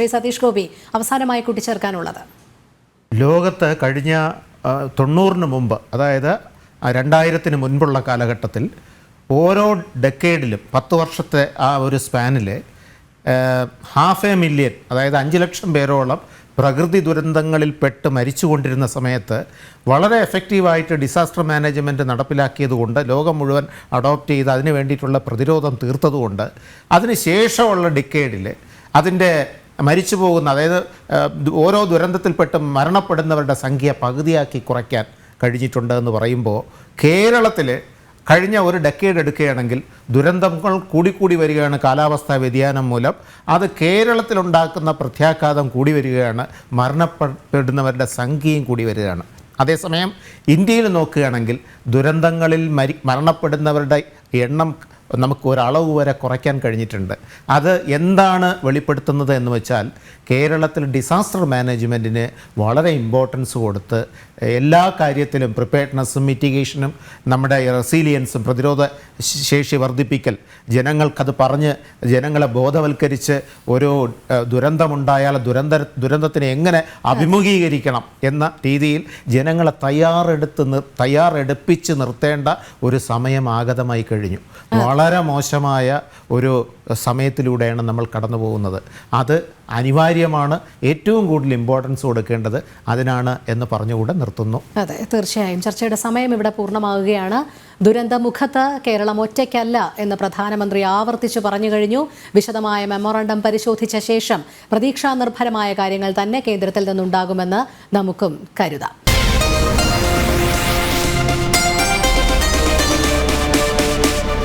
ശ്രീ സതീഷ് ഗോപി, അവസാനമായി കൂട്ടിച്ചേർക്കാനുള്ളത്? ലോകത്ത് കഴിഞ്ഞ 90-ന് മുമ്പ്, അതായത് 2000-ന് മുൻപുള്ള കാലഘട്ടത്തിൽ ഓരോ ഡെക്കേഡിലും 10 വർഷത്തെ ആ ഒരു സ്പാനിൽ 500,000, അതായത് 5 ലക്ഷം പേരോളം പ്രകൃതി ദുരന്തങ്ങളിൽ പെട്ട് മരിച്ചുകൊണ്ടിരുന്ന സമയത്ത് വളരെ എഫക്റ്റീവായിട്ട് ഡിസാസ്റ്റർ മാനേജ്മെൻറ്റ് നടപ്പിലാക്കിയതുകൊണ്ട്, ലോകം മുഴുവൻ അഡോപ്റ്റ് ചെയ്ത് അതിന് വേണ്ടിയിട്ടുള്ള പ്രതിരോധം തീർത്തതുകൊണ്ട് അതിന് ശേഷമുള്ള ഡിക്കേഡിൽ അതിൻ്റെ മരിച്ചു പോകുന്ന, അതായത് ഓരോ ദുരന്തത്തിൽപ്പെട്ട് മരണപ്പെടുന്നവരുടെ സംഖ്യ പകുതിയാക്കി കുറയ്ക്കാൻ കഴിഞ്ഞിട്ടുണ്ട് എന്ന് പറയുമ്പോൾ, കേരളത്തിൽ കഴിഞ്ഞ ഒരു ഡെക്കേഡ് എടുക്കുകയാണെങ്കിൽ ദുരന്തങ്ങൾ കൂടിക്കൂടി വരികയാണ്. കാലാവസ്ഥാ വ്യതിയാനം മൂലം അത് കേരളത്തിലുണ്ടാക്കുന്ന പ്രത്യാഘാതം കൂടി വരികയാണ്. മരണപ്പെടുന്നവരുടെ സംഖ്യയും കൂടി വരികയാണ്. അതേസമയം ഇന്ത്യയിൽ നോക്കുകയാണെങ്കിൽ ദുരന്തങ്ങളിൽ മരണപ്പെടുന്നവരുടെ എണ്ണം നമുക്ക് ഒരളവ് വരെ കുറയ്ക്കാൻ കഴിഞ്ഞിട്ടുണ്ട്. അത് എന്താണ് വെളിപ്പെടുത്തുന്നത് എന്ന് വെച്ചാൽ, കേരളത്തിൽ ഡിസാസ്റ്റർ മാനേജ്മെൻറ്റിന് വളരെ ഇമ്പോർട്ടൻസ് കൊടുത്ത് എല്ലാ കാര്യത്തിലും പ്രിപ്പയർഡ്നെസ്സും മിറ്റിഗേഷനും നമ്മുടെ റെസീലിയൻസും പ്രതിരോധ ശേഷി വർദ്ധിപ്പിക്കൽ, ജനങ്ങൾക്കത് പറഞ്ഞ് ജനങ്ങളെ ബോധവൽക്കരിച്ച് ഒരു ദുരന്തമുണ്ടായാൽ ദുരന്തത്തിനെ എങ്ങനെ അഭിമുഖീകരിക്കണം എന്ന രീതിയിൽ ജനങ്ങളെ തയ്യാറെടുപ്പിച്ച് നിർത്തേണ്ട ഒരു സമയം ആഗതമായി കഴിഞ്ഞു. വളരെ മോശമായ ഒരു സമയത്തിലൂടെയാണ് നമ്മൾ കടന്നു പോകുന്നത്. അത് അനിവാര്യമാണ്. ഏറ്റവും കൂടുതൽ ഇമ്പോർട്ടൻസ് കൊടുക്കേണ്ടത് അതിനാണ് എന്ന് പറഞ്ഞുകൂടെ നിർത്തുന്നു. അതെ, തീർച്ചയായും ചർച്ചയുടെ സമയം ഇവിടെ പൂർണ്ണമാവുകയാണ്. ദുരന്തമുഖത്ത് കേരളം ഒറ്റയ്ക്കല്ല എന്ന് പ്രധാനമന്ത്രി ആവർത്തിച്ചു പറഞ്ഞു കഴിഞ്ഞു. വിശദമായ മെമ്മോറണ്ടം പരിശോധിച്ച ശേഷം പ്രതീക്ഷാനിർഭരമായ കാര്യങ്ങൾ തന്നെ കേന്ദ്രത്തിൽ നിന്നുണ്ടാകുമെന്ന് നമുക്കും കരുതാം.